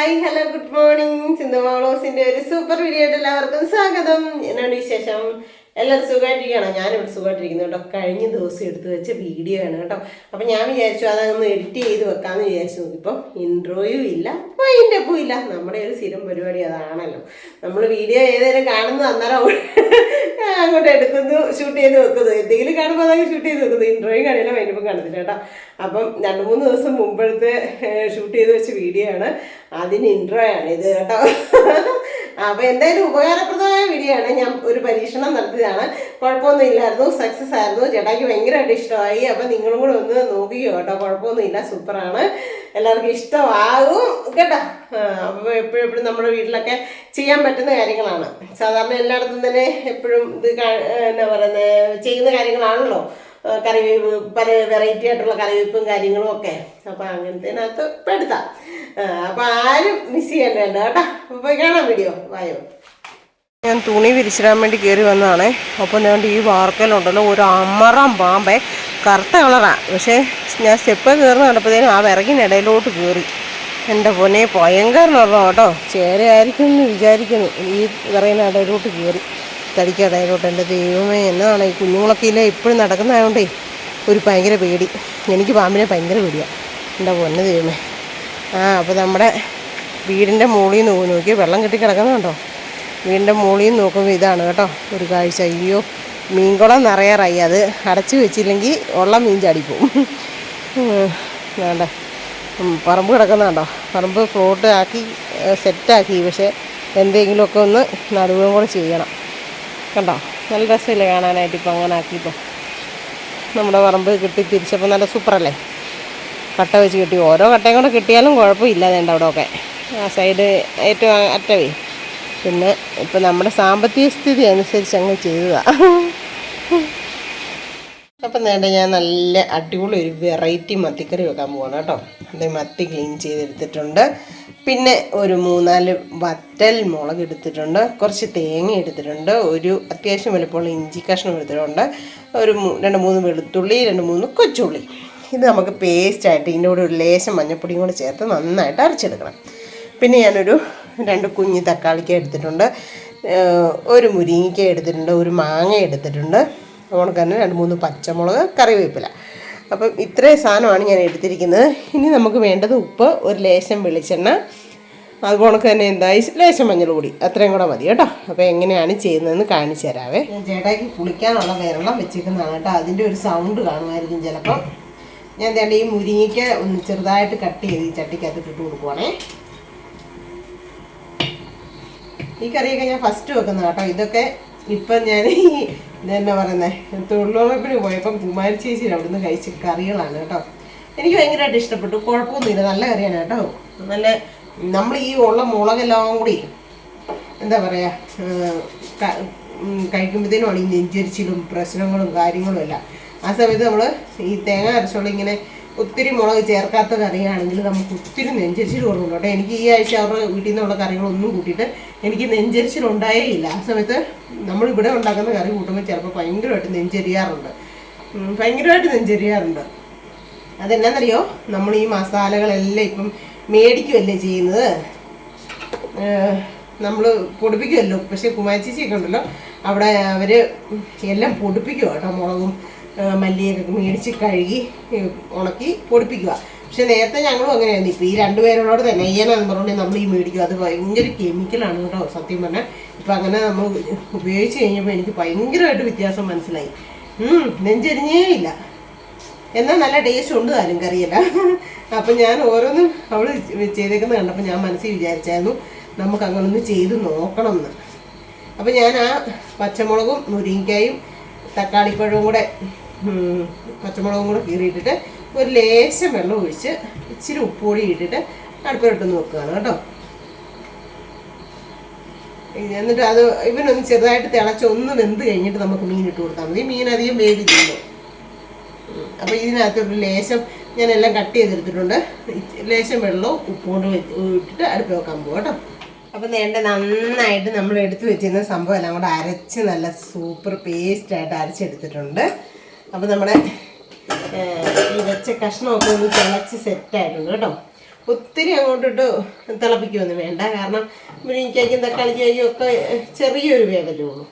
Hi hello good morning. Sindhu മോളോസിന്റെ ഒരു super video ആയിട്ട് എല്ലാവർക്കും സ്വാഗതം. എന്നാണ് വിശേഷം? എല്ലാവരും സുഖമായിട്ടിരിക്കുകയാണോ? ഞാനിവിടെ സുഖമായിട്ടിരിക്കുന്നു കേട്ടോ. കഴിഞ്ഞ ദിവസം എടുത്തു വെച്ച വീഡിയോ ആണ് കേട്ടോ. അപ്പം ഞാൻ വിചാരിച്ചു അതൊന്ന് എഡിറ്റ് ചെയ്ത് വെക്കാമെന്ന് വിചാരിച്ചു. നോക്കിയപ്പോൾ ഇൻട്രോയും ഇല്ല, വൈൻഡപ്പും ഇല്ല. നമ്മുടെ ഒരു സ്ഥിരം പരിപാടി അതാണല്ലോ. നമ്മൾ വീഡിയോ ഏതെങ്കിലും കാണുന്നത് അന്നേരം അങ്ങോട്ട് എടുക്കുന്നു, ഷൂട്ട് ചെയ്ത് വെക്കുന്നു. എന്തെങ്കിലും കാണുമ്പോൾ അതൊക്കെ ഷൂട്ട് ചെയ്ത് വെക്കുന്നു. ഇൻട്രോയും കാണില്ല, വൈൻഡപ്പും കാണത്തില്ല കേട്ടോ. അപ്പം 2-3 ദിവസം മുമ്പത്തെ ഷൂട്ട് ചെയ്ത് വെച്ച വീഡിയോ ആണ്. അതിന് ഇൻട്രോ ആണ് ഇത് കേട്ടോ. അപ്പോൾ എന്തായാലും ഉപകാരപ്രദമായ വീഡിയോ ആണ്. ഞാൻ ഒരു പരീക്ഷണം നടത്തിയതാണ്. കുഴപ്പമൊന്നും ഇല്ലായിരുന്നു, സക്സസ് ആയിരുന്നു. ചേട്ടായിക്ക് ഭയങ്കരമായിട്ട് ഇഷ്ടമായി. അപ്പം നിങ്ങളും കൂടെ ഒന്ന് നോക്കിയോ കേട്ടോ. കുഴപ്പമൊന്നും ഇല്ല, സൂപ്പറാണ്. എല്ലാവർക്കും ഇഷ്ടമാകും കേട്ടോ. അപ്പോൾ എപ്പോഴും നമ്മുടെ വീട്ടിലൊക്കെ ചെയ്യാൻ പറ്റുന്ന കാര്യങ്ങളാണ്. സാധാരണ എല്ലായിടത്തും തന്നെ എപ്പോഴും ഇത് എന്നാ പറയുന്നത് ചെയ്യുന്ന കാര്യങ്ങളാണല്ലോ. കറിവേപ്പ്, പല വെറൈറ്റി ആയിട്ടുള്ള കറിവേപ്പും കാര്യങ്ങളും ഒക്കെ. അപ്പം അങ്ങനത്തേനകത്ത് പെടുത്താം. അപ്പം ആരും മിസ് ചെയ്യേണ്ടല്ലോ കേട്ടോ. അപ്പോൾ കാണാം വീഡിയോ. വായോ. ഞാൻ തുണി വിരിച്ചിടാൻ വേണ്ടി കയറി വന്നതാണേ. അപ്പം ഞാൻ ഈ വാർക്കലുണ്ടല്ലോ, ഒരു അമറാം പാമ്പേ, കറുത്ത കളറാണ്. പക്ഷേ ഞാൻ സ്റ്റെപ്പ് കയറുന്ന കണ്ടപ്പോഴത്തേനും ആ വിറകിനിടയിലോട്ട് കയറി. എൻ്റെ പൊന്നെ ഭയങ്കര നിറം കേട്ടോ. ചേരയായിരിക്കും എന്ന് വിചാരിക്കുന്നു. ഈ വിറകിനിടയിലോട്ട് കയറി തടിക്കാതായതോട്ട്. എൻ്റെ ദൈവമേ, എന്നതാണ് ഈ കുഞ്ഞുങ്ങളൊക്കെ ഇല്ലേ ഇപ്പോഴും നടക്കുന്നതായതുകൊണ്ടേ ഒരു ഭയങ്കര പേടി. എനിക്ക് പാമ്പിനെ ഭയങ്കര പേടിയാണ്. എൻ്റെ പൊന്നെ ദൈവമേ. അപ്പോൾ നമ്മുടെ വീടിൻ്റെ മുകളിൽ നിന്ന് നോക്കി വെള്ളം കെട്ടി കിടക്കുന്നുണ്ടോ. വീടിൻ്റെ മുകളിൽ നിന്ന് നോക്കുമ്പോൾ ഇതാണ് കേട്ടോ ഒരു കാഴ്ച. അയ്യോ, മീൻകുളം നിറയാറായി. അത് അടച്ചു വെച്ചില്ലെങ്കിൽ ഉള്ള മീൻ ചാടിപ്പോവും. വേണ്ട പറമ്പ് കിടക്കുന്നുണ്ടോ. പറമ്പ് ഫ്ലോട്ട് ആക്കി സെറ്റാക്കി. പക്ഷേ എന്തെങ്കിലുമൊക്കെ ഒന്ന് നടുവും കൂടെ ചെയ്യണം കണ്ടോ. നല്ല രസമില്ലേ കാണാനായിട്ട്. ഇപ്പോൾ അങ്ങനെ ആക്കിയപ്പോൾ നമ്മുടെ പറമ്പ് കിട്ടി തിരിച്ചപ്പോൾ നല്ല സൂപ്പറല്ലേ. കട്ട വെച്ച് കിട്ടി. ഓരോ കട്ടയും കൂടെ കിട്ടിയാലും കുഴപ്പമില്ല. വേണ്ട അവിടെയൊക്കെ ആ സൈഡ് ഏറ്റവും അറ്റവേ. പിന്നെ ഇപ്പം നമ്മുടെ സാമ്പത്തിക സ്ഥിതി അനുസരിച്ച് അങ്ങ് ചെയ്തതാണ്. അപ്പം വേണ്ട ഞാൻ നല്ല അടിപൊളി ഒരു വെറൈറ്റി മത്തിക്കറി വെക്കാൻ പോവാണ് കേട്ടോ. അത് മത്തി ക്ലീൻ ചെയ്തെടുത്തിട്ടുണ്ട്. പിന്നെ ഒരു 3-4 വറ്റൽ മുളക് എടുത്തിട്ടുണ്ട്. കുറച്ച് തേങ്ങ എടുത്തിട്ടുണ്ട്. ഒരു അത്യാവശ്യം വലുപ്പമുള്ള ഇഞ്ചി കഷ്ണം എടുത്തിട്ടുണ്ട്. ഒരു 2-3 വെളുത്തുള്ളി, 2-3 കൊച്ചുള്ളി. ഇത് നമുക്ക് പേസ്റ്റായിട്ട് ഇതിൻ്റെ കൂടെ ഒരു ലേശം മഞ്ഞൾപ്പൊടിയും കൂടെ ചേർത്ത് നന്നായിട്ട് അരച്ചെടുക്കണം. പിന്നെ ഞാനൊരു 2 കുഞ്ഞ് തക്കാളിക്ക എടുത്തിട്ടുണ്ട്. ഒരു മുരിങ്ങയ്ക്ക എടുത്തിട്ടുണ്ട്. ഒരു മാങ്ങ എടുത്തിട്ടുണ്ട്. അതുകൊണ്ട് തന്നെ 2-3 പച്ചമുളക്, കറിവേപ്പില. അപ്പം ഇത്രയും സാധനമാണ് ഞാൻ എടുത്തിരിക്കുന്നത്. ഇനി നമുക്ക് വേണ്ടത് ഉപ്പ്, ഒരു ലേശം വെളിച്ചെണ്ണ, അതുപോലെ തന്നെ എന്തായി ലേശം മഞ്ഞൾ പൊടി, അത്രയും കൂടെ മതി കേട്ടോ. അപ്പോൾ എങ്ങനെയാണ് ചെയ്യുന്നതെന്ന് കാണിച്ചു തരാവേ. ഞാൻ ചേട്ടായിക്ക് കുളിക്കാനുള്ള വെള്ളം വെച്ചിരിക്കുന്നതാണ് കേട്ടോ. അതിൻ്റെ ഒരു സൗണ്ട് കാണുമായിരിക്കും ചിലപ്പം. ഞാൻ വേണ്ട ഈ മുരിങ്ങയ്ക്ക് ഒന്ന് ചെറുതായിട്ട് കട്ട് ചെയ്ത് ഈ ചട്ടിക്കകത്ത് ഇട്ട് കൊടുക്കുവാണേ. ഈ കറിയൊക്കെ ഞാൻ ഫസ്റ്റ് വെക്കുന്നത് കേട്ടോ. ഇതൊക്കെ ഇപ്പം ഞാൻ ഇതെന്നാ പറയുന്നത് തൊഴിലുറപ്പിന് പോയപ്പം കുമാരി ചേച്ചിയിൽ അവിടുന്ന് കഴിച്ച കറികളാണ് കേട്ടോ. എനിക്ക് ഭയങ്കരമായിട്ട് ഇഷ്ടപ്പെട്ടു. കുഴപ്പമൊന്നുമില്ല, നല്ല കറിയാണ് കേട്ടോ. നല്ല നമ്മൾ ഈ ഉള്ള മുളകെല്ലാം കൂടി എന്താ പറയുക കഴിക്കുമ്പോഴത്തേനുമാണ് ഈ നെഞ്ചരിച്ചിലും പ്രശ്നങ്ങളും കാര്യങ്ങളും എല്ലാം. ആ സമയത്ത് നമ്മൾ ഈ തേങ്ങ അരച്ചുള്ള ഇങ്ങനെ ഒത്തിരി മുളക് ചേർക്കാത്ത കറിയാണെങ്കിൽ നമുക്ക് ഒത്തിരി നെഞ്ചരിച്ചിൽ കൊടുക്കും കേട്ടോ. എനിക്ക് ഈ ആഴ്ച അവരുടെ വീട്ടിൽ നിന്നുള്ള കറികളൊന്നും കൂട്ടിയിട്ട് എനിക്ക് നെഞ്ചരിച്ചിലുണ്ടായേ ഇല്ല. ആ സമയത്ത് നമ്മളിവിടെ ഉണ്ടാക്കുന്ന കറി കൂട്ടുമ്പോൾ ചിലപ്പോൾ ഭയങ്കരമായിട്ട് നെഞ്ചരിയാറുണ്ട്. അതെന്നാന്നറിയോ, നമ്മൾ ഈ മസാലകളെല്ലാം ഇപ്പം മേടിക്കുമല്ലേ ചെയ്യുന്നത്, നമ്മൾ പൊടിപ്പിക്കുമല്ലോ. പക്ഷേ കുമാരി ചേച്ചിയൊക്കെ ഉണ്ടല്ലോ, അവിടെ അവർ എല്ലാം പൊടിപ്പിക്കുക കേട്ടോ. മുളകും മല്ലിയൊക്കെ മേടിച്ച് കഴുകി ഉണക്കി പൊടിപ്പിക്കുക. പക്ഷെ നേരത്തെ ഞങ്ങളും അങ്ങനെയായിരുന്നു. ഇപ്പോൾ ഈ 2 പേരോട് തന്നെ നെയ്യനെന്ന് പറഞ്ഞിട്ടുണ്ടെങ്കിൽ നമ്മൾ ഈ മേടിക്കുക. അത് ഭയങ്കര കെമിക്കലാണ് കേട്ടോ സത്യം പറഞ്ഞാൽ. ഇപ്പം അങ്ങനെ നമ്മൾ ഉപയോഗിച്ച് കഴിഞ്ഞപ്പോൾ എനിക്ക് ഭയങ്കരമായിട്ട് വ്യത്യാസം മനസ്സിലായി. നെഞ്ചരിഞ്ഞേ ഇല്ല, എന്നാൽ നല്ല ടേസ്റ്റ് ഉണ്ട് താനും കറിയല്ല. അപ്പം ഞാൻ ഓരോന്നും അവൾ ചെയ്തേക്കുന്നത് കണ്ടപ്പോൾ ഞാൻ മനസ്സിൽ വിചാരിച്ചായിരുന്നു നമുക്ക് അങ്ങനെ ഒന്ന് ചെയ്ത് നോക്കണം എന്ന്. അപ്പം ഞാൻ ആ പച്ചമുളകും മുരിങ്ങയ്ക്കായും തക്കാളിപ്പഴവും കൂടെ പച്ചമുളകും കൂടെ കീറിയിട്ടിട്ട് ഒരു ലേശം വെള്ളം ഒഴിച്ച് ഇച്ചിരി ഉപ്പുപൊടി ഇട്ടിട്ട് അടുപ്പിലിട്ടൊന്ന് വെക്കുകയാണ് കേട്ടോ. എന്നിട്ട് അത് ഇവനൊന്ന് ചെറുതായിട്ട് തിളച്ച് ഒന്ന് വെന്ത് കഴിഞ്ഞിട്ട് നമുക്ക് മീൻ ഇട്ട് കൊടുത്താൽ മതി. മീൻ അധികം വേവില്ലല്ലോ. അപ്പോൾ ഇതിനകത്തൊരു ലേശം ഞാനെല്ലാം കട്ട് ചെയ്തെടുത്തിട്ടുണ്ട്. ലേശം വെള്ളവും ഉപ്പുകൊണ്ട് ഇട്ടിട്ട് അടുപ്പ് വെക്കാൻ പോകും കേട്ടോ. അപ്പം നന്നായിട്ട് നമ്മൾ എടുത്തു വെച്ചിരുന്ന സംഭവം എല്ലാം കൂടെ അരച്ച് നല്ല സൂപ്പർ പേസ്റ്റായിട്ട് അരച്ചെടുത്തിട്ടുണ്ട്. അപ്പോൾ നമ്മുടെ ഈ വെച്ച കഷ്ണമൊക്കെ ഒന്ന് തിളച്ച് സെറ്റായിട്ടുണ്ട് കേട്ടോ. ഒത്തിരി അങ്ങോട്ടിട്ട് തിളപ്പിക്കുകയൊന്നും വേണ്ട. കാരണം മുരിങ്ങയ്ക്കും തക്കാളിക്കും ഒക്കെ ചെറിയൊരു വേവലേ ഉള്ളൂ.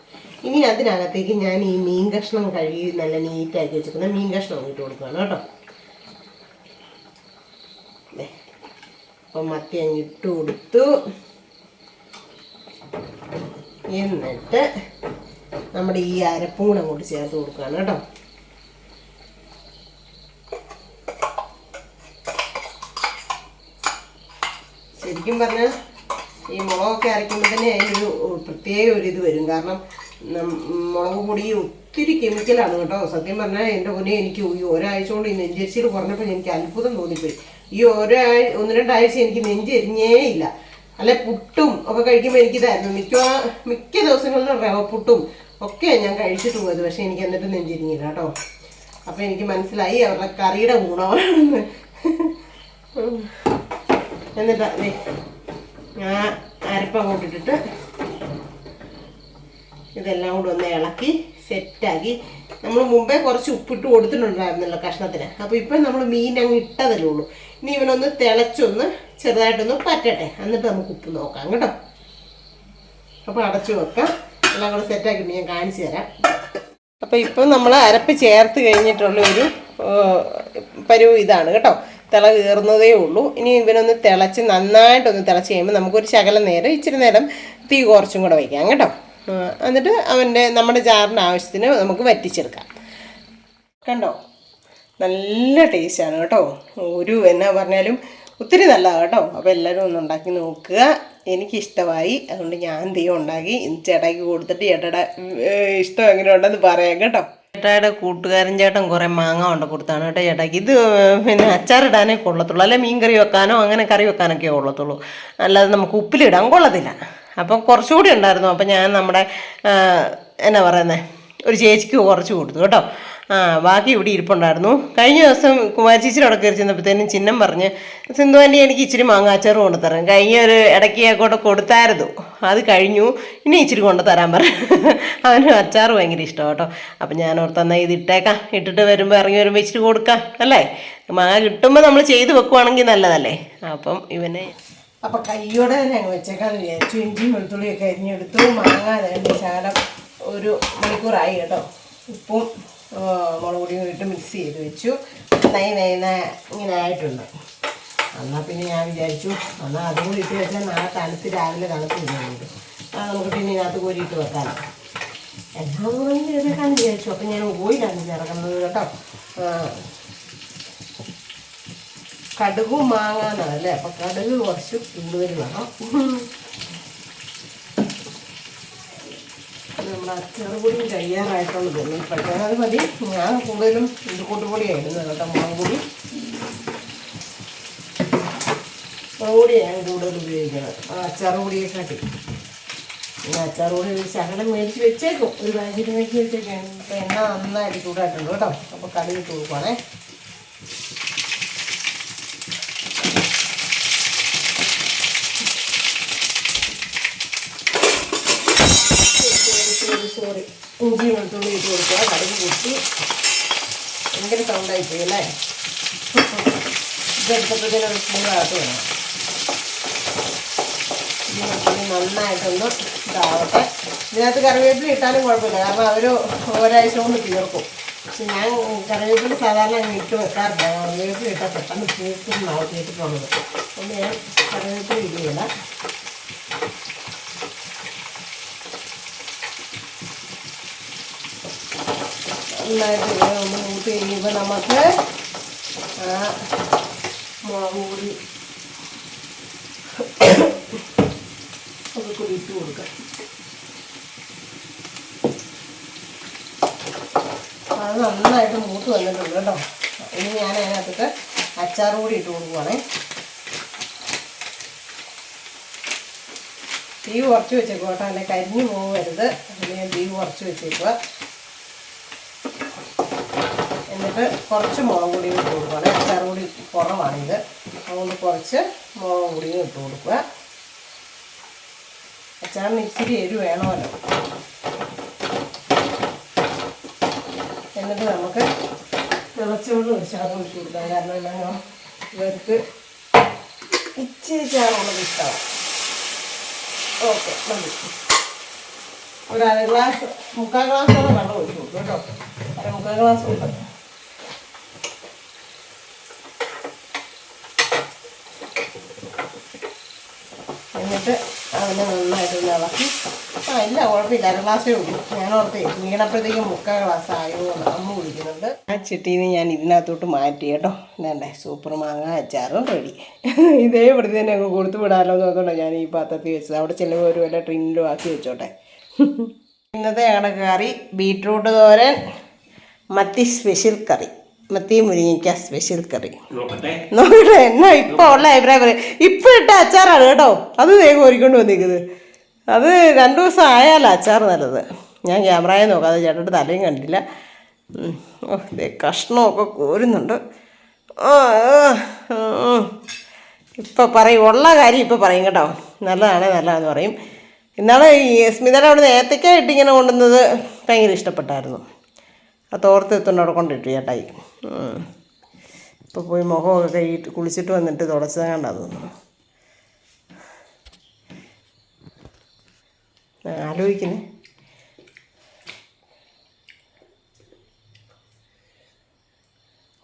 ഇനി അതിനകത്തേക്ക് ഞാൻ ഈ മീൻ കഷ്ണം കഴുകി നല്ല നീറ്റാക്കി വെച്ചിരിക്കുന്ന മീൻ കഷ്ണം ഇട്ട് കൊടുക്കുകയാണ് കേട്ടോ. അപ്പം മത്തി അങ്ങ് ഇട്ട് കൊടുത്തു. എന്നിട്ട് നമ്മുടെ ഈ അരപ്പും കൂടെ അങ്ങോട്ട് ചേർത്ത് കൊടുക്കുകയാണ് കേട്ടോ. ശരിക്കും പറഞ്ഞാൽ ഈ മുളകൊക്കെ അരയ്ക്കുമ്പോൾ തന്നെ അതിനൊരു പ്രത്യേക ഒരു ഇത് വരും. കാരണം മുളക് പൊടി ഒത്തിരി കെമിക്കലാണ് കേട്ടോ. സത്യം പറഞ്ഞാൽ എൻ്റെ പൊന്നെ എനിക്ക് ഈ ഒരാഴ്ച കൊണ്ട് ഈ നെഞ്ചരിച്ചിൽ കുറഞ്ഞപ്പോൾ എനിക്ക് അത്ഭുതം തോന്നിപ്പോയി. ഈ 1-2 ആഴ്ച എനിക്ക് നെഞ്ചെരിഞ്ഞേ ഇല്ല. അല്ലെ പുട്ടും ഒക്കെ കഴിക്കുമ്പോൾ എനിക്കിതായിരുന്നു. മിക്ക ദിവസങ്ങളിലും റവ പുട്ടും ഒക്കെ ഞാൻ കഴിച്ചിട്ട് പോയത്. പക്ഷെ എനിക്ക് എന്നിട്ട് നെഞ്ചെരിഞ്ഞില്ല കേട്ടോ. അപ്പം എനിക്ക് മനസ്സിലായി അവരുടെ കറിയുടെ ഗുണമാണെന്ന്. എന്നിട്ട് ഞാൻ അരപ്പം കൊണ്ടിട്ടിട്ട് ഇതെല്ലാം കൂടെ ഒന്ന് ഇളക്കി സെറ്റാക്കി. നമ്മൾ മുമ്പേ കുറച്ച് ഉപ്പിട്ട് കൊടുത്തിട്ടുണ്ടായിരുന്നല്ലോ കഷ്ണത്തിന്. അപ്പോൾ ഇപ്പം നമ്മൾ മീൻ അങ്ങ് ഇട്ടതല്ലേ ഉള്ളൂ. ഇനി ഇവനൊന്ന് തിളച്ചൊന്ന് ചെറുതായിട്ടൊന്ന് പറ്റട്ടെ, എന്നിട്ട് നമുക്ക് ഉപ്പ് നോക്കാം കേട്ടോ. അപ്പോൾ അടച്ചു വെക്കാം. എല്ലാം കൂടെ സെറ്റാക്കിയിട്ട് ഞാൻ കാണിച്ചു തരാം. അപ്പോൾ ഇപ്പം നമ്മൾ അരപ്പ് ചേർത്ത് കഴിഞ്ഞിട്ടുള്ള ഒരു പരുവ് ഇതാണ് കേട്ടോ. തിള കയറുന്നതേ ഉള്ളൂ. ഇനി ഇവനൊന്ന് തിളച്ച് നന്നായിട്ടൊന്ന് തിളച്ച് കഴിയുമ്പോൾ നമുക്കൊരു ശകലം നേരം ഇച്ചിരി നേരം തീ കുറച്ചും കൂടെ വയ്ക്കാം കേട്ടോ. എന്നിട്ട് നമ്മുടെ ജാറിന് ആവശ്യത്തിന് നമുക്ക് വറ്റിച്ചെടുക്കാം. കണ്ടോ, നല്ല ടേസ്റ്റാണ് കേട്ടോ. എന്നാ പറഞ്ഞാലും ഒത്തിരി നല്ലതാണ് കേട്ടോ. അപ്പോൾ എല്ലാവരും ഒന്ന് ഉണ്ടാക്കി നോക്കുക. എനിക്കിഷ്ടമായി, അതുകൊണ്ട് ഞാൻ ഉണ്ടാക്കി ചേട്ടായിക്ക് കൊടുത്തിട്ട് ചേട്ടയുടെ ഇഷ്ടം എങ്ങനെയുണ്ടെന്ന് പറയാം കേട്ടോ. ചേട്ടായുടെ കൂട്ടുകാരൻ ചേട്ടൻ കുറേ മാങ്ങ കൊണ്ട് കൊടുത്താണ് കേട്ടോ ചേട്ടായിക്ക്. ഇത് പിന്നെ അച്ചാറിടാനേ കൊള്ളത്തുള്ളൂ, അല്ലെ മീൻ കറി വെക്കാനോ അങ്ങനെ കറി വെക്കാനൊക്കെ കൊള്ളത്തുള്ളൂ, അല്ലാതെ നമുക്ക് ഉപ്പിലിടാൻ കൊള്ളത്തില്ല. അപ്പം കുറച്ചുകൂടി ഉണ്ടായിരുന്നു. അപ്പം ഞാൻ നമ്മുടെ എന്നാ പറയുന്നത് ഒരു ചേച്ചിക്ക് കുറച്ച് കൊടുത്തു കേട്ടോ. ബാക്കി ഇവിടെ ഇരിപ്പുണ്ടായിരുന്നു. കഴിഞ്ഞ ദിവസം കുമാരി ചേച്ചിയുടെ അവിടെ കയറി ചെന്നപ്പോഴത്തേനും ചിഹ്നം പറഞ്ഞ് സിന്ധു ആൻറ്റി എനിക്ക് ഇച്ചിരി മാങ്ങ അച്ചാറ് കൊണ്ടുതരാം. കഴിഞ്ഞ ഒരു ഇടയ്ക്ക് അങ്ങോട്ട് കൊടുത്തായിരുന്നു, അത് കഴിഞ്ഞു. ഇനി ഇച്ചിരി കൊണ്ടുതരാൻ പറഞ്ഞു. അവന് അച്ചാറ് ഭയങ്കര ഇഷ്ടമാണ് കേട്ടോ. അപ്പം ഞാൻ ഓർത്തെന്നാൽ ഇത് ഇട്ടേക്കാം, ഇട്ടിട്ട് വരുമ്പോൾ ഇറങ്ങി വരുമ്പോൾ ഇച്ചിരി കൊടുക്കാം അല്ലേ. മാങ്ങ കിട്ടുമ്പോൾ നമ്മൾ ചെയ്ത് വെക്കുവാണെങ്കിൽ നല്ലതല്ലേ. അപ്പം ഇവനെ അപ്പം കയ്യോടെ തന്നെ അങ്ങ് വെച്ചേക്കാന്ന് വിചാരിച്ചു. ഇഞ്ചിയും വെളുത്തുള്ളിയൊക്കെ അരിഞ്ഞെടുത്തു. മാങ്ങ രണ്ട് ശകലം 1 മണിക്കൂറായി കേട്ടോ. ഉപ്പും മുളക് പൊടിയും ഇട്ട് മിക്സ് ചെയ്ത് വെച്ചു. ഇങ്ങനെ ആയിട്ടുണ്ട്. എന്നാൽ പിന്നെ ഞാൻ വിചാരിച്ചു എന്നാൽ അതും കൂടി ഇട്ട് വെച്ചാൽ നാളെ രാവിലെ തണുത്ത് വരുന്നുണ്ട്. നമുക്ക് പിന്നെ ഇതിനകത്ത് കോരിയിട്ട് വെക്കാം. എല്ലാം കൂടി ചെയ്തേക്കാന്ന് വിചാരിച്ചു. അപ്പം ഞാൻ ഓയിലാണ് ചേർക്കുന്നത് കേട്ടോ. കടുകും മാങ്ങാന്നല്ലേ, അപ്പം കടുക് കുറച്ച് കൂടുതൽ വേണം. നമ്മൾ അച്ചാറുപൊടിയും തയ്യാറായിട്ടുള്ളത് ഇപ്പോഴത്തെ അത് മതി. ഞാൻ കൂടുതലും കൂട്ടുപൊടിയാണ് ഇടുന്നത് കേട്ടോ. മുളക് പൊടിയാണ് കൂടുതൽ ഉപയോഗിക്കുന്നത് അച്ചാറുപൊടിയെക്കാട്ടി. പിന്നെ അച്ചാറുപൊടി ഒരു ശകലം മേടിച്ച് വെച്ചേക്കും, ഒരു പാക്കറ്റ് മേടിച്ച് വെച്ചേക്കാണ്. ഇപ്പം എണ്ണ നന്നായിട്ട് ചൂടായിട്ടുണ്ട് കേട്ടോ. അപ്പോൾ കടുക് ഇട്ട് കൊടുക്കുവാണേ. സോറി, ഇഞ്ചി വെളുത്തുള്ളി ഇട്ട് കൊടുക്കുക. കടുക് പൊട്ടി ഭയങ്കര സൗണ്ടായിപ്പോയി അല്ലേ. ഇതെടുത്തപ്പോഴത്തേനും ഒരു സ്പൂണകത്ത് വേണം. ഇഞ്ചി വെളുത്തുള്ളി നന്നായിട്ടൊന്ന് ഇതാവട്ടെ. ഇതിനകത്ത് കറിവേപ്പില ഇട്ടാലും കുഴപ്പമില്ല, കാരണം അവർ ഒരാഴ്ച കൊണ്ട് തീർക്കും. പക്ഷെ ഞാൻ കറിവേപ്പില സാധാരണ അങ്ങനെ ഇട്ട് വെക്കാറില്ല. കറിവേപ്പില ഇട്ടാൽ പെട്ടെന്ന് തീർത്തിട്ടുള്ളത്. അതുകൊണ്ട് ഞാൻ കറിവേപ്പില ഇടുകയില്ല. നന്നായിട്ട് ഒന്ന് ഊട്ടി കഴിയുമ്പോൾ നമുക്ക് മുളക് പൊടി ഒക്കെ ഇട്ട് കൊടുക്കാം. അത് നന്നായിട്ട് മൂത്ത് വന്നിട്ടുണ്ട് കേട്ടോ. ഇനി ഞാൻ അതിനകത്തിട്ട് അച്ചാർ കൂടി ഇട്ട് കൊടുക്കുവാണേ. തീ കുറച്ച് വെച്ചേക്കുക കേട്ടോ, അല്ലെ കരിഞ്ഞു പോകരുത്. അതിന് ഞാൻ തീ കുറച്ച് വെച്ചേക്കുക. എന്നിട്ട് കുറച്ച് മുളക് പൊടിയും ഇട്ട് കൊടുക്കുകയാണ്. അച്ചാർ പൊടി കുറവാണിത്, അതുകൊണ്ട് കുറച്ച് മുളക് പൊടിയും ഇട്ട് കൊടുക്കുക. അച്ചാറിന് ഇച്ചിരി എരിവ് വേണമല്ലോ. എന്നിട്ട് നമുക്ക് തിളച്ചുകൊണ്ട് ഒരു ശകലം ഇട്ട് കൊടുക്കാം. കാരണം ഇവർക്ക് ഇച്ചിരി ചാറുള്ളത് ഇഷ്ടമാണ്. ഓക്കെ മതി. ഒരു അര ഗ്ലാസ് 3/4 ഗ്ലാസോളം വെള്ളം ഒഴിച്ചു കൊടുക്കും കേട്ടോ. 3/4 ഗ്ലാസ് ഉണ്ട്. എന്നിട്ട് അതിനെ നന്നായിട്ട് ഇളക്കി. ഇല്ല കുഴപ്പമില്ല, അര ഗ്ലാസ്സേ ഉള്ളൂ. ഞാൻ ഓർത്തേ വീണപ്പോഴത്തേക്കും 3/4 ഗ്ലാസ് ആയോ എന്ന് അമ്മ കുടിക്കുന്നുണ്ട്. ആ ചട്ടിന്ന് ഞാൻ ഇതിനകത്തോട്ട് മാറ്റി കേട്ടോ. വേണ്ടേ സൂപ്പർ മാങ്ങ അച്ചാറും റെഡി. ഇതേ ഇവിടെ തന്നെ അങ്ങ് കൊടുത്തു വിടാമല്ലോ നോക്കണ്ടോ ഞാൻ ഈ പാത്രത്തിൽ വെച്ചത്. അവിടെ ചിലവ് ഒരു വല്ല ട്രിന്നിലും ആക്കി വെച്ചോട്ടെ. ഇന്നത്തെ ഞങ്ങളുടെ കറി ബീട്രൂട്ട് തോരൻ, മത്തി സ്പെഷ്യൽ കറി, മത്തി മുരിങ്ങയ്ക്ക സ്പെഷ്യൽ കറി. നോക്കട്ടെ എന്നാ ഇപ്പൊ ഉള്ള അഭിപ്രായം പറയും. ഇപ്പൊ ഇട്ട അച്ചാറാണ് കേട്ടോ. അത് വേഗം ഒരുക്കൊണ്ട് വന്നിരിക്കുന്നത്. അത് 2 ദിവസം ആയാലോ അച്ചാർ നല്ലത്. ഞാൻ ക്യാമറയെ നോക്കാതെ ചേട്ടൻ്റെ തലയും കണ്ടില്ല. കഷ്ണമൊക്കെ കോരുന്നുണ്ട്. ഇപ്പം പറയും, ഉള്ള കാര്യം ഇപ്പം പറയും കേട്ടോ. നല്ലതാണെന്ന് പറയും. ഇന്നാളെ ഈ സ്മിതയുടെ അവിടെ നിന്ന് ഏത്തക്ക ഇട്ടിങ്ങനെ കൊണ്ടുവന്നത് ഭയങ്കര ഇഷ്ടപ്പെട്ടായിരുന്നു. ആ തോർത്ത് എത്തുകൊണ്ട് അവിടെ കൊണ്ടിട്ടു ചേട്ടായി. ഇപ്പോൾ പോയി മുഖമൊക്കെ കഴുകിയിട്ട് കുളിച്ചിട്ട് വന്നിട്ട് തുടച്ചത് കണ്ടാന്ന് തോന്നുന്നു. ആലോചിക്കുന്നേ.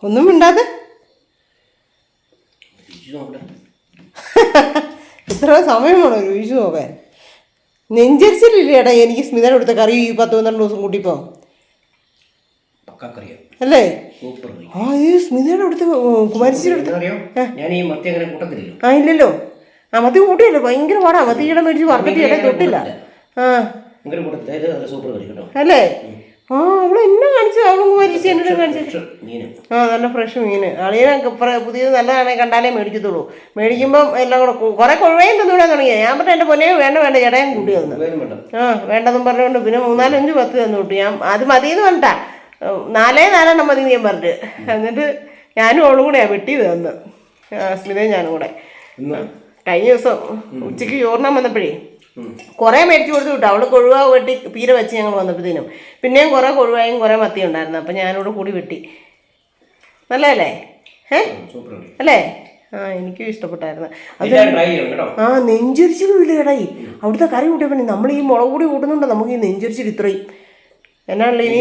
ഒന്നും മിണ്ടാതെ ഇത്ര സമയം വേണോ രുചിച്ച് നോക്കാൻ? നെഞ്ചരിച്ചില്ലേ ഏട്ടാ എനിക്ക് സ്മിതയുടെ അടുത്ത കറി 10-12 ദിവസം കൂട്ടിപ്പോ അല്ലേ? ആ ഈ സ്മിതയുടെ അടുത്ത് കുമാരിച്ചിയുടെ ഇല്ലല്ലോ. ആ മത്തി കൂട്ടിയല്ലോ, ഭയങ്കര പാടാ. മത്തിയുടെ മേടിച്ച് വറുത്തിട്ട് ചേട്ടാ തൊട്ടില്ല. അല്ലേ? ആ അവള് എന്നെ കാണിച്ചു. അവളും കുമാരിച്ച് എന്നെ കാണിച്ചു. നല്ല ഫ്രഷ് മീൻ. അളിയനൊക്കെ പുതിയത് നല്ലതാണെങ്കിൽ കണ്ടാലേ മേടിക്കത്തുള്ളൂ. മേടിക്കുമ്പം എല്ലാം കൂടെ കുറെ കൊഴുവയും തന്നുവിടാൻ തുടങ്ങിയ. ഞാൻ പറഞ്ഞ എൻ്റെ പൊന്നെ വേണ്ട ചേട്ടയും കൂട്ടി തന്നു. വേണ്ടെന്നും പറഞ്ഞുകൊണ്ട് പിന്നെ 3-4-5 മത്തി തന്നു വിട്ടു. ഞാൻ അത് മതിയെന്ന് പറഞ്ഞിട്ടാ 4 മതി ഞാൻ പറഞ്ഞിട്ട്. എന്നിട്ട് ഞാനും അവളും കൂടെയാണ് വെട്ടിയത് തന്ന്. സ്മിതയും ഞാനും കൂടെ. കഴിഞ്ഞ ദിവസം ഉച്ചയ്ക്ക് ചോറിനാൻ വന്നപ്പോഴേ കുറേ മേടിച്ച് കൊടുത്തു വിട്ടു. അവൾ കൊഴുവ വെട്ടി പീര വെച്ച് ഞങ്ങൾ വന്നപ്പോഴത്തേനും പിന്നെയും കുറേ കൊഴുവായും കുറേ മത്തി ഉണ്ടായിരുന്നു. അപ്പം ഞാനോട് കൂടി വെട്ടി. നല്ലതല്ലേ? അല്ലേ? എനിക്കും ഇഷ്ടപ്പെട്ടായിരുന്നു. അത് നെഞ്ചരിച്ചിലും ഇല്ല ചേട്ടായി. അവിടുത്തെ കറി കൂട്ടിയപ്പോൾ നമ്മൾ ഈ മുളക് പൊടി കൂട്ടുന്നുണ്ടോ നമുക്ക് ഈ നെഞ്ചരിച്ചിൽ ഇത്രയും എന്നാണല്ലോ ഇനി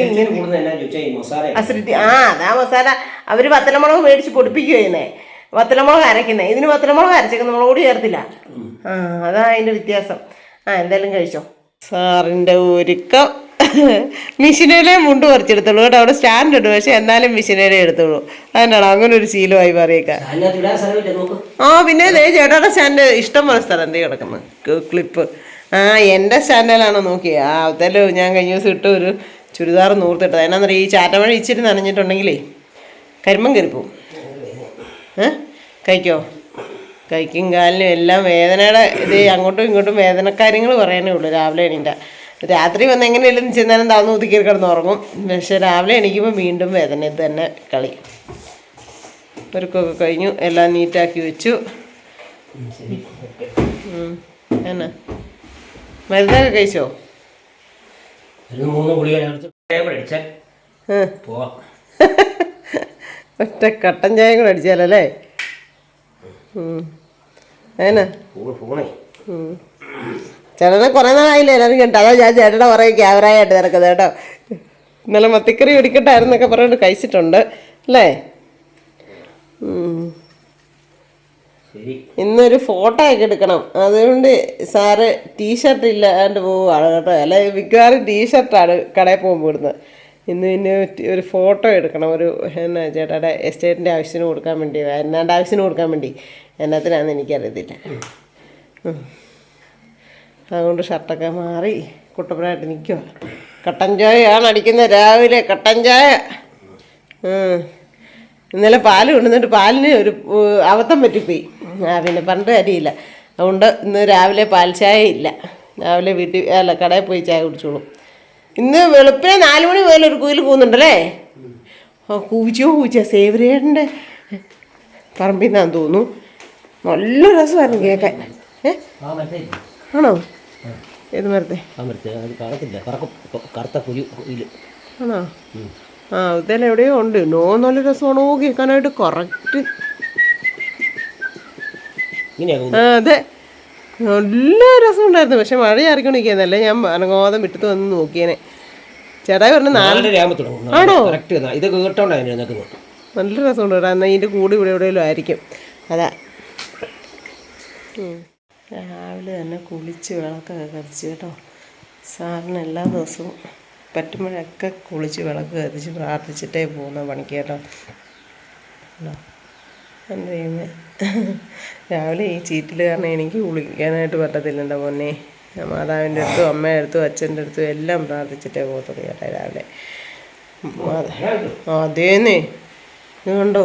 അസിഡിറ്റി. അതാ മസാല. അവർ വത്തലമുളക് മേടിച്ച് പൊടിപ്പിക്കുക ചെയ്യുന്നേ, വത്തലമുളക് അരയ്ക്കുന്നത്. ഇതിന് വത്തലമുളക് അരച്ചേക്കുന്ന മുളക് പൊടി ചേർത്തില്ല. അതാ അതിൻ്റെ വ്യത്യാസം. എന്തായാലും കഴിച്ചോ. സാറിൻ്റെ ഒരുക്കം മിഷീനയിലേ മുണ്ട് പറിച്ചെടുത്തോളൂ കേട്ടോ. അവിടെ സ്റ്റാൻഡ് ഉണ്ട്, പക്ഷെ എന്നാലും മിഷീനയിലേ എടുത്തോളൂ. അതിനാണ് അങ്ങനെ ഒരു ശീലമായി പറയേക്കാം. പിന്നെ ചേട്ടായുടെ സ്റ്റാൻഡ് ഇഷ്ടം പോലെ സ്ഥലം എന്തേ കിടക്കുന്നത് ക്ലിപ്പ്. എൻ്റെ സ്റ്റാൻഡിലാണോ നോക്കിയേ? അതല്ലോ ഞാൻ കഴിഞ്ഞ ദിവസം ഇട്ട് ഒരു ചുരിദാർ നൂർത്തിട്ടത്. എന്നാന്നറിയാം, ഈ ചാറ്റമഴ ഇച്ചിരി നനഞ്ഞിട്ടുണ്ടെങ്കിലേ കരിമ്പം കയറിപ്പോവും. കഴിക്കോ? കൈക്കും കാലിനും എല്ലാം വേദനയുടെ ഇത് അങ്ങോട്ടും ഇങ്ങോട്ടും വേദനക്കാര്യങ്ങൾ പറയാനേ ഉള്ളൂ. രാവിലെ എണീറ്റാൽ രാത്രി വന്ന് എങ്ങനെയല്ലെന്ന് ചെന്നാലും താന്ന് ഒതുക്കി കിടന്ന് ഉറങ്ങും. പക്ഷെ രാവിലെ എണീക്കുമ്പോൾ വീണ്ടും വേദന. ഇത് തന്നെ കളി. ഒരുക്കൊക്കെ കഴിഞ്ഞു, എല്ലാം നീറ്റാക്കി വെച്ചു. എന്നാ മരുന്നൊക്കെ കഴിച്ചോ? ഒറ്റ കട്ടൻ ചായ കൂടെ അടിച്ചാലല്ലേ? ഏനാ ചേട്ടനെ കുറേ നാളായില്ലേ എല്ലാവരും കേട്ടോ. അതാ ഞാൻ ചേട്ടനെ കുറേ ക്യാമറയായിട്ട് തിരക്കുന്നത് കേട്ടോ. ഇന്നലെ മത്തിക്കറി ഇടിക്കട്ടായിരുന്നൊക്കെ പറഞ്ഞിട്ട് കഴിച്ചിട്ടുണ്ട് അല്ലേ? ഇന്നൊരു ഫോട്ടോ ഒക്കെ എടുക്കണം. അതുകൊണ്ട് സാറ് ടീഷർട്ട് ഇല്ലാണ്ട് പോവുകയാണ് കേട്ടോ. അല്ലെ മിക്കവാറും ടീഷർട്ടാണ് കടയിൽ പോകുമ്പോൾ ഇടുന്നത്. ഇന്ന് പിന്നെ ഒരു ഫോട്ടോ എടുക്കണം. ഒരു എന്നാ ചേട്ടായുടെ എസ്റ്റേറ്റിൻ്റെ ആവശ്യത്തിന് കൊടുക്കാൻ വേണ്ടി, എന്നാണ്ട് ആവശ്യത്തിന് കൊടുക്കാൻ വേണ്ടി. എന്നാത്തിനാണെന്ന് എനിക്കറിയത്തില്ല. അതുകൊണ്ട് ഷർട്ടൊക്കെ മാറി കുട്ടപ്പനായിട്ട് നിൽക്കുക. കട്ടൻ ചായയാണ് അടിക്കുന്നത് രാവിലെ. കട്ടൻ ചായ. ഇന്നലെ പാല് കൊണ്ടുവന്നിട്ട് പാലിന് ഒരു അബദ്ധം പറ്റിപ്പോയി. പിന്നെ പറഞ്ഞിട്ട് കാര്യമില്ല. അതുകൊണ്ട് ഇന്ന് രാവിലെ പാൽ ചായ ഇല്ല. രാവിലെ കടയിൽ പോയി ചായ കുടിച്ചോളും. ഇന്ന് വെളുപ്പിനെ 4 മണി മുതൽ ഒരു കുയിൽ കൂന്നുണ്ടല്ലേ? കൂച്ച സേവരേട്ടൻ്റെ പറമ്പിൽ നിന്നാന്ന് തോന്നുന്നു. നല്ല രസമായിരുന്നു കേൾക്കാൻ. ആണോ? ഏത് മരത്തെ ആണോ? ഇതെല്ലാം എവിടെയോ ഉണ്ട്. നല്ല രസമാണോ കേൾക്കാനായിട്ട്. കറക്റ്റ് അതെ നല്ല രസം ഉണ്ടായിരുന്നു. പക്ഷെ മഴ ആറിക്കൊണ്ടിരിക്കുന്നല്ലേ, ഞാൻ അനങ്ങോദം വിട്ടിട്ട് വന്ന് നോക്കിയേനെ. ചേട്ടായി പറഞ്ഞു 4 ആണോ? നല്ല രസമുണ്ട് കേട്ടോ. എന്നാൽ ഇതിൻ്റെ കൂടെ ഇവിടെ എവിടെയെങ്കിലും ആയിരിക്കും. അതാ രാവിലെ തന്നെ കുളിച്ച് വിളക്കൊക്കെ കത്തിച്ച് കേട്ടോ. സാറിന് എല്ലാ ദിവസവും പറ്റുമ്പോഴൊക്കെ കുളിച്ച് വിളക്ക് കത്തിച്ച് പ്രാർത്ഥിച്ചിട്ടേ പോകുന്ന പണിക്ക് കേട്ടോ. എന്ത് ചെയ്യുന്നത്, രാവിലെ ഈ ചീറ്റിൽ കാരണം എനിക്ക് കുളിക്കാനായിട്ട് പറ്റത്തില്ല എൻ്റെ പൊന്നെ. മാതാവിൻ്റെ അടുത്തും അമ്മയുടെ അടുത്തും അച്ഛൻ്റെ അടുത്തും എല്ലാം പ്രാർത്ഥിച്ചിട്ടേ പോകത്തുള്ളൂ ചേട്ടാ രാവിലെ. അതേന്നേ, ഇത് കണ്ടോ,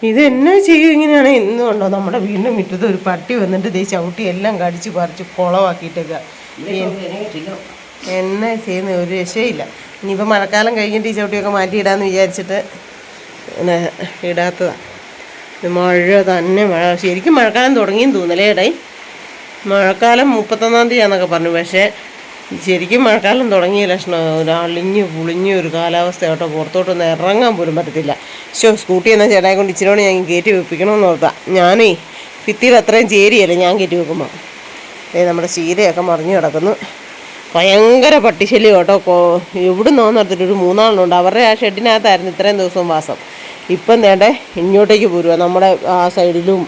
ഇതെന്നാ ചെയ്യും ഇങ്ങനെയാണ്. ഇന്ന് കണ്ടോ നമ്മുടെ വീടിൻ്റെ മുറ്റത്ത് ഒരു പട്ടി വന്നിട്ട് ദേ ചവിട്ടി എല്ലാം കടിച്ച് പറിച്ച് കുളമാക്കിയിട്ടൊക്കെ. എന്നാ ചെയ്യുന്ന ഒരു രക്ഷയില്ല. ഇനിയിപ്പോൾ മഴക്കാലം കഴിഞ്ഞിട്ട് ഈ ചവിട്ടിയൊക്കെ മാറ്റിയിടാമെന്ന് വിചാരിച്ചിട്ട് പിന്നെ ഇടാത്തതാണ്. മഴ തന്നെ മഴ, ശരിക്കും മഴക്കാലം തുടങ്ങിയെന്ന് തോന്നലേ ഇടയിൽ. മഴക്കാലം 31-ാം തീയതിയാണെന്നൊക്കെ പറഞ്ഞു, പക്ഷേ ശരിക്കും മഴക്കാലം തുടങ്ങിയ ലക്ഷണം. ഒരളിഞ്ഞ് പുളിഞ്ഞ ഒരു കാലാവസ്ഥ കേട്ടോ. പുറത്തോട്ടൊന്നും ഇറങ്ങാൻ പോലും പറ്റത്തില്ല. സ്കൂട്ടി എന്നാൽ ചേട്ടായി കൊണ്ട് ഇച്ചിരി ഞാൻ കയറ്റി വെപ്പിക്കണമെന്ന് ഓർത്താ. ഞാനേ ഭിത്തിയിൽ അത്രയും ചേരിയല്ലേ ഞാൻ കയറ്റി വെക്കുമ്പോൾ. നമ്മുടെ ചീരയൊക്കെ മറിഞ്ഞു കിടക്കുന്നു. ഭയങ്കര പട്ടിശല്യം കേട്ടോ. എവിടെ നിന്നോന്ന് ഓർത്തിട്ട് ഒരു 3 ആളുണ്ട്. അവരുടെ ആ ഷെഡിനകത്തായിരുന്നു ഇത്രയും ദിവസം വാസം. ഇപ്പം നേടെ ഇങ്ങോട്ടേക്ക് പോരുക. നമ്മുടെ ആ സൈഡിലും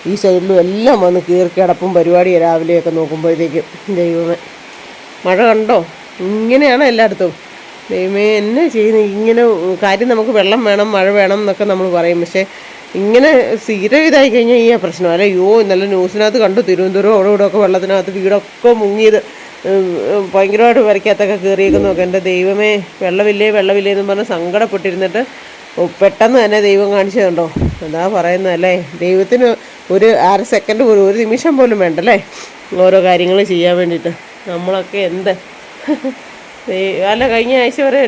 ഈ സൈഡിലും എല്ലാം വന്ന് കീറിക്കിടപ്പും പരിപാടി. രാവിലെയൊക്കെ നോക്കുമ്പോഴത്തേക്കും ദൈവമേ, മഴ കണ്ടോ, ഇങ്ങനെയാണ് എല്ലായിടത്തും. ദൈവമേ എന്നെ ചെയ്യുന്നത് ഇങ്ങനെ. കാര്യം നമുക്ക് വെള്ളം വേണം, മഴ വേണം എന്നൊക്കെ നമ്മൾ പറയും. പക്ഷേ ഇങ്ങനെ സ്ഥിരം ഇതായി കഴിഞ്ഞാൽ ഈ പ്രശ്നം. അയ്യോ, ഇന്നലെ ന്യൂസിനകത്ത് കണ്ടു തിരുവനന്തപുരം അവിടെ ഇവിടെ ഒക്കെ വെള്ളത്തിനകത്ത് വീടൊക്കെ മുങ്ങിയത്, ഭയങ്കരമായിട്ട് വരയ്ക്കകത്തൊക്കെ കയറിയേക്കുന്നൊക്കെ. എൻ്റെ ദൈവമേ, വെള്ളമില്ലേ എന്ന് പറഞ്ഞ് സങ്കടപ്പെട്ടിരുന്നിട്ട് പെട്ടെന്ന് തന്നെ ദൈവം കാണിച്ചതുണ്ടോ. എന്താ പറയുന്നതല്ലേ, ദൈവത്തിന് ഒരു 1/2 സെക്കൻഡ് പോലും, ഒരു നിമിഷം പോലും വേണ്ടല്ലേ ഓരോ കാര്യങ്ങൾ ചെയ്യാൻ വേണ്ടിയിട്ട്. നമ്മളൊക്കെ എന്ത് അല്ല, കഴിഞ്ഞ ആഴ്ച വരെ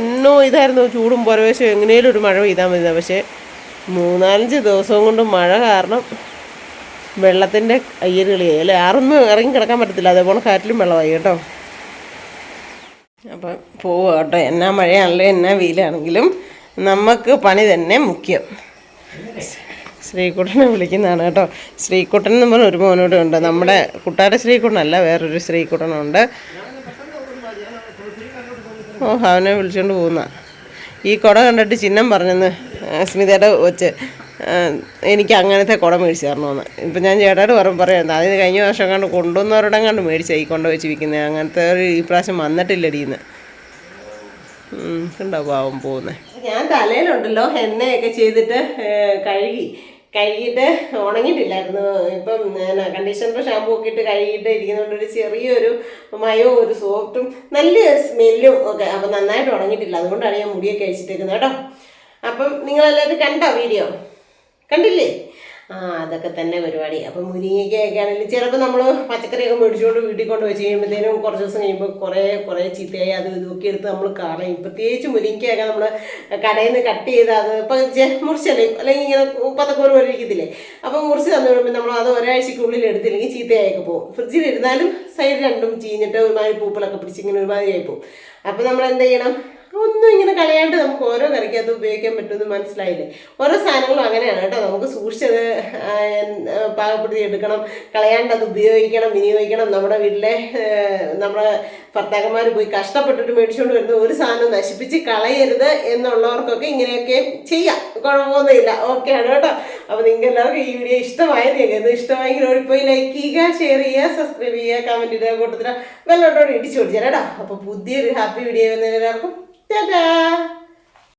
ഇതായിരുന്നു, ചൂടും പരവേശവും എങ്ങനെയും ഒരു മഴ പെയ്താൽ മതി. പക്ഷേ 3-4 ദിവസം കൊണ്ട് മഴ കാരണം വെള്ളത്തിൻ്റെ അയ്യരുകളിയായി അല്ലേ. ആറൊന്നും ഇറങ്ങി കിടക്കാൻ പറ്റത്തില്ല. അതേപോലെ കാറ്റിലും വെള്ളമായി കേട്ടോ. അപ്പം പോവുക കേട്ടോ. എന്നാ മഴയാണല്ലോ എന്നാ വെയിലാണെങ്കിലും നമുക്ക് പണി തന്നെ മുഖ്യം. ശ്രീകുട്ടനെ വിളിക്കുന്നതാണ് കേട്ടോ. ശ്രീകുട്ടൻ എന്ന് പറഞ്ഞ ഒരു മോനോട് ഉണ്ട്. നമ്മുടെ കുട്ടാരുടെ ശ്രീകുട്ടനല്ല, വേറൊരു ശ്രീകുട്ടനുണ്ട്. അവനെ വിളിച്ചുകൊണ്ട് പോകുന്ന. ഈ കുട കണ്ടിട്ട് ചിഹ്നം പറഞ്ഞെന്ന് സ്മിതയുടെ വെച്ച് എനിക്ക് അങ്ങനത്തെ കുട മേടിച്ച് തരണമെന്ന്. ഇപ്പം ഞാൻ ചേട്ടായിട്ട് പറയാം, അതിന് കഴിഞ്ഞ വർഷം കണ്ട് കൊണ്ടുവന്നവരുടെ കണ്ട് മേടിച്ചാൽ ഈ കൊണ്ട വെച്ച് വിൽക്കുന്നത്. അങ്ങനത്തെ ഒരു ഈ പ്രാവശ്യം വന്നിട്ടില്ലടിയെന്ന്. കണ്ടോ പാവം പോകുന്നത്. ഞാൻ തലയിലുണ്ടല്ലോ എണ്ണയൊക്കെ ചെയ്തിട്ട് കഴുകിയിട്ട് ഉണങ്ങിയിട്ടില്ലായിരുന്നു. ഇപ്പം കണ്ടീഷണർ ഷാമ്പൂ ഒക്കെ ഇട്ട് കഴുകിയിട്ട് ഇരിക്കുന്നതുകൊണ്ട് ഒരു ചെറിയൊരു മയവും ഒരു സോഫ്റ്റും നല്ല സ്മെല്ലും ഒക്കെ. അപ്പം നന്നായിട്ട് ഉണങ്ങിയിട്ടില്ല, അതുകൊണ്ടാണ് ഞാൻ മുടിയൊക്കെ അഴിച്ചിട്ടേക്കുന്നത് കേട്ടോ. അപ്പം നിങ്ങളെല്ലാവരും കണ്ടോ വീഡിയോ? കണ്ടില്ലേ? അതൊക്കെ തന്നെ പരിപാടി. അപ്പം മുരിങ്ങയ്ക്കൊക്കെ ആണെങ്കിലും ചിലപ്പോൾ നമ്മൾ പച്ചക്കറിയൊക്കെ മേടിച്ചുകൊണ്ട് വീട്ടിൽ കൊണ്ട് വെച്ച് കഴിയുമ്പോഴത്തേനും കുറച്ച് ദിവസം കഴിയുമ്പോൾ കുറേ ചീത്തയായി അത് ഇതൊക്കെ എടുത്ത് നമ്മൾ കളയും. പ്രത്യേകിച്ച് മുരിങ്ങയ്ക്കൊക്കെ നമ്മൾ കടയിൽ നിന്ന് കട്ട് ചെയ്ത് അത് ഇപ്പം മുറിച്ചല്ലേ, അല്ലെങ്കിൽ ഇങ്ങനെ പത്തക്കോല് പോലെ ഇരിക്കത്തില്ലേ. അപ്പം മുറിച്ച് തന്നു കഴിയുമ്പോൾ നമ്മൾ അത് ഒരാഴ്ചക്കുള്ളിൽ എടുത്തില്ലെങ്കിൽ ചീത്തയായൊക്കെ പോകും. ഫ്രിഡ്ജിൽ ഇരുന്നാലും സൈഡ് രണ്ടും ചീഞ്ഞിട്ട് ഒരുമാതിരി പൂപ്പലൊക്കെ പിടിച്ച് ഇങ്ങനെ ഒരുമാതിരി ആയി പോകും. അപ്പം നമ്മൾ എന്ത് ചെയ്യണം, ഒന്നും ഇങ്ങനെ കളയാണ്ട് നമുക്ക് ഓരോ കറിക്കകത്ത് ഉപയോഗിക്കാൻ പറ്റുമെന്ന് മനസ്സിലായില്ലേ. ഓരോ സാധനങ്ങളും അങ്ങനെയാണ് കേട്ടോ. നമുക്ക് സൂക്ഷിച്ചത് പാകപ്പെടുത്തി എടുക്കണം, കളയാണ്ട് അത് ഉപയോഗിക്കണം, വിനിയോഗിക്കണം. നമ്മുടെ വീട്ടിലെ നമ്മുടെ ഭർത്താക്കന്മാർ പോയി കഷ്ടപ്പെട്ടിട്ട് മേടിച്ചുകൊണ്ട് വരുന്ന ഒരു സാധനം നശിപ്പിച്ച് കളയരുത് എന്നുള്ളവർക്കൊക്കെ ഇങ്ങനെയൊക്കെ ചെയ്യാം, കുഴപ്പമൊന്നുമില്ല, ഓക്കെയാണ് കേട്ടോ. അപ്പോൾ നിങ്ങൾക്ക് എല്ലാവർക്കും ഈ വീഡിയോ ഇഷ്ടമായത് ഇഷ്ടമായെങ്കിൽ ഓടിപ്പോയി ലൈക്ക് ചെയ്യുക, ഷെയർ ചെയ്യുക, സബ്സ്ക്രൈബ് ചെയ്യുക, കമൻറ്റ് ഇടുക, കൂട്ടത്തിൽ വെള്ളത്തോടെ ഇടിച്ചു കൊടുച്ചാൽ കേട്ടോ. അപ്പോൾ പുതിയൊരു ഹാപ്പി വീഡിയോ വരുന്നതിന് എല്ലാവർക്കും ta-da!